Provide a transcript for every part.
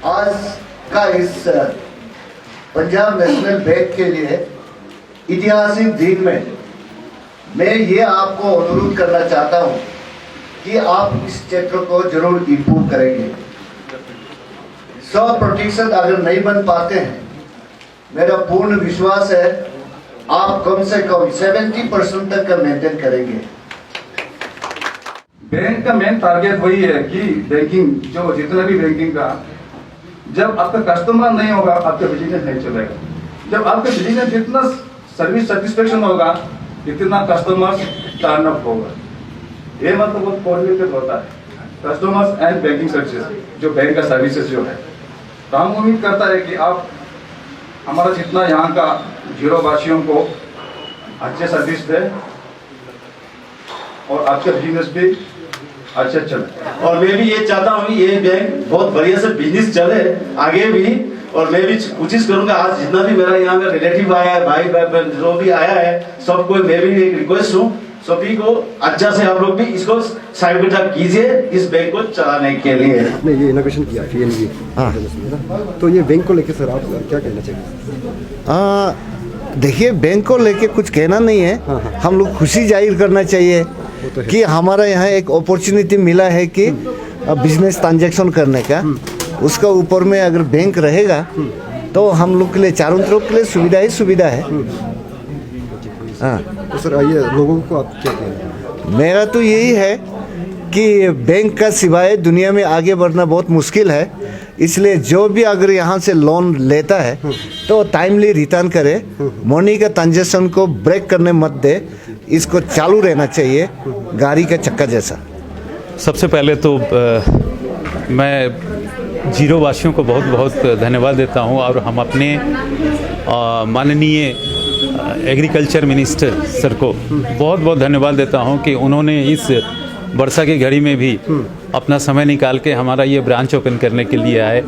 आज का इस पंजाब नेशनल बैंक के लिए ऐतिहासिक दिन में मैं ये आपको अनुरोध करना चाहता हूँ कि आप इस क्षेत्र को जरूर इम्प्रूव करेंगे। 100% अगर नहीं बन पाते हैं, मेरा पूर्ण विश्वास है आप कम से कम 70% तक का मेंटेन करेंगे। बैंक का मेन टारगेट वही है कि बैंकिंग जो जितना भी बैंकिंग का, जब आपका कस्टमर नहीं होगा आपका बिजनेस नहीं चलेगा। जब आपका बिजनेस जितना सर्विस सेटिस्फेक्शन होगा इतना कस्टमर टर्न अप होगा। ये मतलब बहुत कोऑर्डिनेटेड होता है कस्टमर्स एंड बैंकिंग सर्विसेज, जो बैंक का सर्विसेज जो है। तो हम उम्मीद करता है कि आप हमारा जितना यहाँ का जीरो वासियों को अच्छे सर्विस दे और आपका बिजनेस भी अच्छा चले। और मैं भी ये चाहता हूँ कि ये बैंक बहुत बढ़िया से बिजनेस चले आगे भी। और मैं भी कोशिश करूंगा आज जितना भी मेरा यहाँ का रिलेटिव आया है, भाई बहन जो भी आया है, सबको मैं भी एक रिक्वेस्ट हूँ सभी को अच्छा से आप लोग भी इसको साइड में कीजिए इस बैंक को चलाने के लिए। आपने ये इनोवेशन किया PNB, हाँ, तो ये बैंक को लेके सर आप क्या कहना चाहिए? देखिए, बैंक को लेके कुछ कहना नहीं है। हम लोग खुशी जाहिर करना चाहिए कि हमारा यहाँ एक अपॉर्चुनिटी मिला है कि बिजनेस ट्रांजैक्शन करने का। उसका ऊपर में अगर बैंक रहेगा तो हम लोग के लिए चारों तरफ के लिए सुविधा ही सुविधा है। हाँ, तो सर ये लोगों को आप क्या कहेंगे? मेरा तो यही है कि बैंक का सिवाय दुनिया में आगे बढ़ना बहुत मुश्किल है। इसलिए जो भी अगर यहाँ से लोन लेता है तो टाइमली रिटर्न करे, मनी का ट्रांजेक्शन को ब्रेक करने मत दे, इसको चालू रहना चाहिए गाड़ी का चक्का जैसा। सबसे पहले तो मैं जीरो वासियों को बहुत बहुत धन्यवाद देता हूँ और हम अपने माननीय एग्रीकल्चर मिनिस्टर सर को बहुत बहुत धन्यवाद देता हूँ कि उन्होंने इस वर्षा की घड़ी में भी अपना समय निकाल के हमारा ये ब्रांच ओपन करने के लिए आए।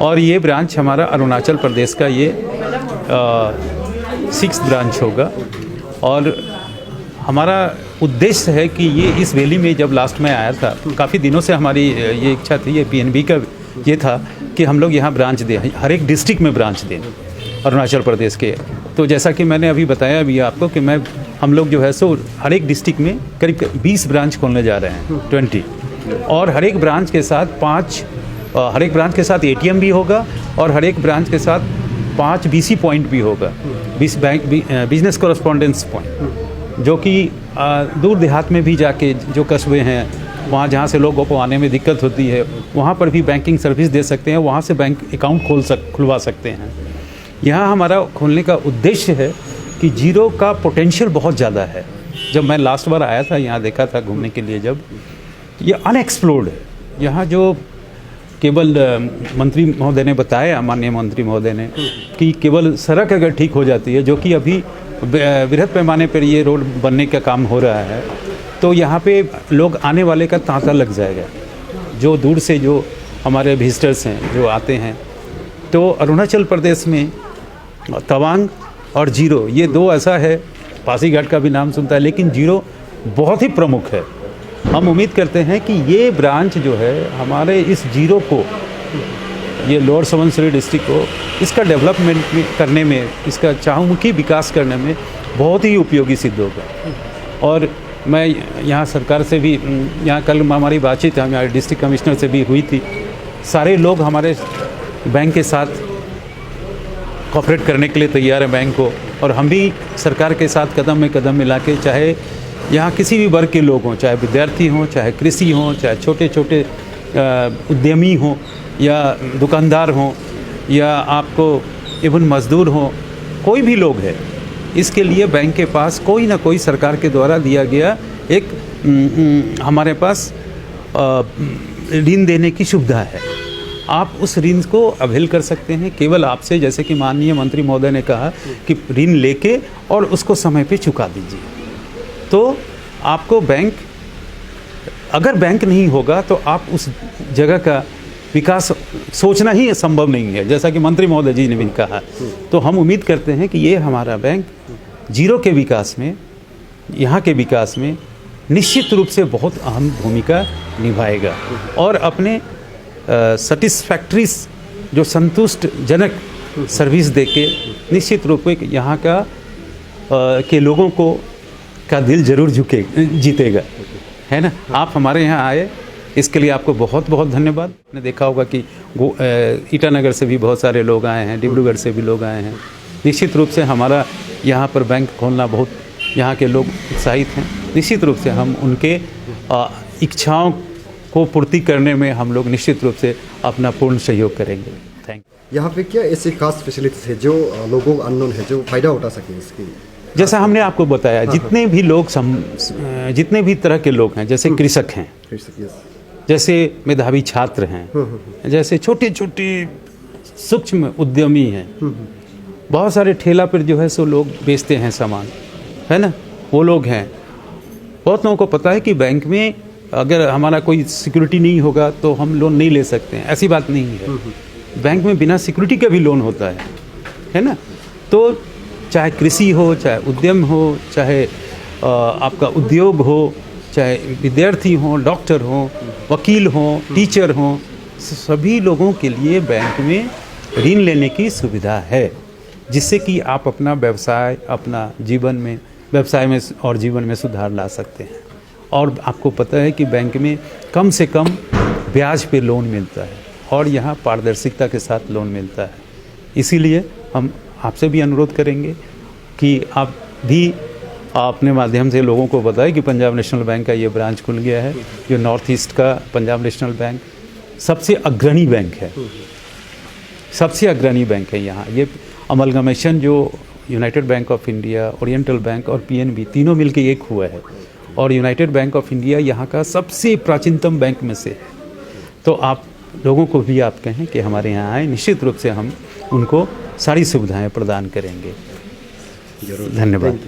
और ये ब्रांच हमारा अरुणाचल प्रदेश का ये 6th ब्रांच होगा। और हमारा उद्देश्य है कि ये इस वैली में जब लास्ट में आया था, काफ़ी दिनों से हमारी ये इच्छा थी, ये PNB का ये था कि हम लोग यहाँ ब्रांच दें, हर एक डिस्ट्रिक्ट में ब्रांच दें अरुणाचल प्रदेश के। तो जैसा कि मैंने अभी बताया भी आपको कि हम लोग जो है सो हर एक डिस्ट्रिक्ट में करीब 20 ब्रांच खोलने जा रहे हैं, 20। और हर एक ब्रांच के साथ हर एक ब्रांच के साथ ATM भी होगा और हर एक ब्रांच के साथ 5 BC पॉइंट भी होगा, बिजनेस कॉरेस्पॉन्डेंस पॉइंट, जो कि दूर देहात में भी जाके जो कस्बे हैं वहाँ जहाँ से लोगों को आने में दिक्कत होती है वहाँ पर भी बैंकिंग सर्विस दे सकते हैं, वहाँ से बैंक अकाउंट खुलवा सकते हैं। यहाँ हमारा खोलने का उद्देश्य है कि जीरो का पोटेंशियल बहुत ज़्यादा है। जब मैं लास्ट बार आया था यहाँ देखा था घूमने के लिए, जब ये अनएक्सप्लोर्ड है। यहाँ जो केवल मंत्री महोदय ने बताया, माननीय मंत्री महोदय ने, कि केवल सड़क अगर ठीक हो जाती है, जो कि अभी बृहद पैमाने पर ये रोड बनने का काम हो रहा है, तो यहाँ पे लोग आने वाले का तांता लग जाएगा। जो दूर से जो हमारे विजिटर्स हैं जो आते हैं, तो अरुणाचल प्रदेश में तवांग और जीरो ये दो ऐसा है, पासीघाट का भी नाम सुनता है, लेकिन जीरो बहुत ही प्रमुख है। हम उम्मीद करते हैं कि ये ब्रांच जो है हमारे इस जीरो को, ये लोअर सुबनसिरी डिस्ट्रिक्ट को, इसका डेवलपमेंट करने में, इसका चहुमुखी विकास करने में बहुत ही उपयोगी सिद्ध होगा। और मैं यहाँ सरकार से भी, यहाँ कल हमारी बातचीत हमारे डिस्ट्रिक्ट कमिश्नर से भी हुई थी, सारे लोग हमारे बैंक के साथ कोऑपरेट करने के लिए तैयार है बैंक को। और हम भी सरकार के साथ कदम में कदम मिला के, चाहे यहाँ किसी भी वर्ग के लोग हों, चाहे विद्यार्थी हों, चाहे कृषि हों, चाहे छोटे छोटे उद्यमी हों या दुकानदार हों या आपको इवन मज़दूर हों, कोई भी लोग है, इसके लिए बैंक के पास कोई ना कोई सरकार के द्वारा दिया गया एक हमारे पास ऋण देने की सुविधा है। आप उस ऋण को अवेल कर सकते हैं केवल आपसे, जैसे कि माननीय मंत्री महोदय ने कहा कि ऋण लेके और उसको समय पे चुका दीजिए। तो आपको बैंक, अगर बैंक नहीं होगा तो आप उस जगह का विकास सोचना ही संभव नहीं है, जैसा कि मंत्री महोदय जी ने भी कहा। तो हम उम्मीद करते हैं कि ये हमारा बैंक जीरो के विकास में, यहाँ के विकास में निश्चित रूप से बहुत अहम भूमिका निभाएगा और अपने सेटिस्फैक्ट्री जो संतुष्टजनक सर्विस देके निश्चित रूप में यहाँ का के लोगों को का दिल जरूर जीतेगा, है ना। आप हमारे यहाँ आए, इसके लिए आपको बहुत बहुत धन्यवाद। आपने देखा होगा कि ईटानगर से भी बहुत सारे लोग आए हैं, डिब्रूगढ़ से भी लोग आए हैं। निश्चित रूप से हमारा यहाँ पर बैंक खोलना बहुत, यहाँ के लोग उत्साहित हैं। निश्चित रूप से हम उनके इच्छाओं को पूर्ति करने में हम लोग निश्चित रूप से अपना पूर्ण सहयोग करेंगे। Thank you. यहाँ पे क्या ऐसी खास फैसिलिटीज है जो लोगों को अननोन है, जो फ़ायदा उठा सके इसकी? जैसा हमने आपको बताया, जितने भी लोग जितने भी तरह के लोग हैं, जैसे कृषक हैं, जैसे मेधावी छात्र हैं, जैसे छोटे छोटे सूक्ष्म उद्यमी हैं, बहुत सारे ठेला पर जो है सो लोग बेचते हैं सामान, है ना, वो लोग हैं। बहुत लोगों को पता है कि बैंक में अगर हमारा कोई सिक्योरिटी नहीं होगा तो हम लोन नहीं ले सकते हैं। ऐसी बात नहीं है, बैंक में बिना सिक्योरिटी का भी लोन होता है ना। तो चाहे कृषि हो, चाहे उद्यम हो, चाहे आपका उद्योग हो, चाहे विद्यार्थी हो, डॉक्टर हो, वकील हो, टीचर हो, सभी लोगों के लिए बैंक में ऋण लेने की सुविधा है, जिससे कि आप अपना व्यवसाय, अपना जीवन में, व्यवसाय में और जीवन में सुधार ला सकते हैं। और आपको पता है कि बैंक में कम से कम ब्याज पे लोन मिलता है और यहाँ पारदर्शिता के साथ लोन मिलता है। इसीलिए हम आपसे भी अनुरोध करेंगे कि आप भी अपने माध्यम से लोगों को बताएं कि पंजाब नेशनल बैंक का ये ब्रांच खुल गया है, जो नॉर्थ ईस्ट का पंजाब नेशनल बैंक सबसे अग्रणी बैंक है, सबसे अग्रणी बैंक है यहाँ। ये अमलगमेशन जो United bank of India, oriental bank और पीएनबी तीनों मिलके एक हुआ है, और यूनाइटेड बैंक ऑफ इंडिया यहाँ का सबसे प्राचीनतम बैंक में से है। तो आप लोगों को भी आप कहें कि हमारे यहाँ आए, निश्चित रूप से हम उनको सारी सुविधाएं प्रदान करेंगे। धन्यवाद।